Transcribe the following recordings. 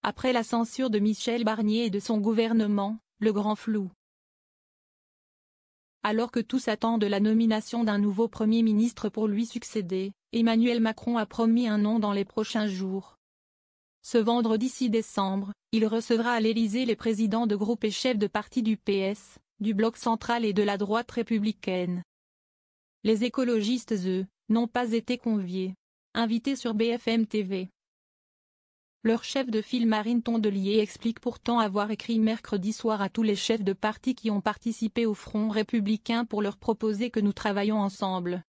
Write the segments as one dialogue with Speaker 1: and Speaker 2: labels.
Speaker 1: Après la censure de Michel Barnier et de son gouvernement, le grand flou. Alors que tous attendent la nomination d'un nouveau Premier ministre pour lui succéder, Emmanuel Macron a promis un nom dans les prochains jours. Ce vendredi 6 décembre, il recevra à l'Élysée les présidents de groupes et chefs de parti du PS, du Bloc central et de la droite républicaine. Les écologistes, eux, n'ont pas été conviés. Invités sur BFM TV. Leur chef de file Marine Tondelier explique pourtant avoir écrit mercredi soir à tous les chefs de parti qui ont participé au Front républicain pour leur proposer que nous travaillons ensemble.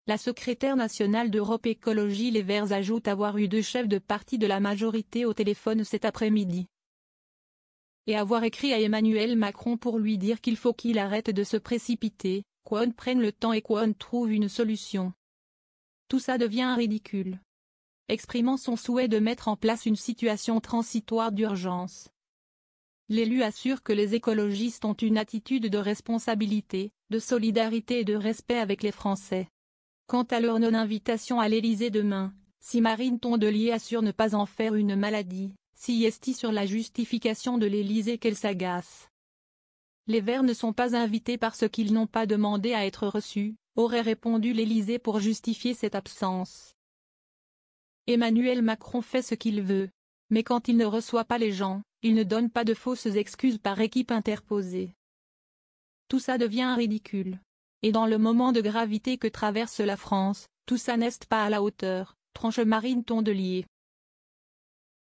Speaker 1: La secrétaire nationale d'Europe Écologie Les Verts ajoute avoir eu 2 chefs de parti de la majorité au téléphone cet après-midi. Et avoir écrit à Emmanuel Macron pour lui dire qu'il faut qu'il arrête de se précipiter, qu'on prenne le temps et qu'on trouve une solution. Tout ça devient ridicule. Exprimant son souhait de mettre en place une situation transitoire d'urgence. L'élu assure que les écologistes ont une attitude de responsabilité, de solidarité et de respect avec les Français. Quant à leur non-invitation à l'Élysée demain, si Marine Tondelier assure ne pas en faire une maladie, si est sur la justification de l'Élysée qu'elle s'agace. Les Verts ne sont pas invités parce qu'ils n'ont pas demandé à être reçus, aurait répondu l'Élysée pour justifier cette absence. Emmanuel Macron fait ce qu'il veut. Mais quand il ne reçoit pas les gens, il ne donne pas de fausses excuses par équipe interposée. Tout ça devient ridicule. Et dans le moment de gravité que traverse la France, tout ça n'est pas à la hauteur, tranche Marine Tondelier.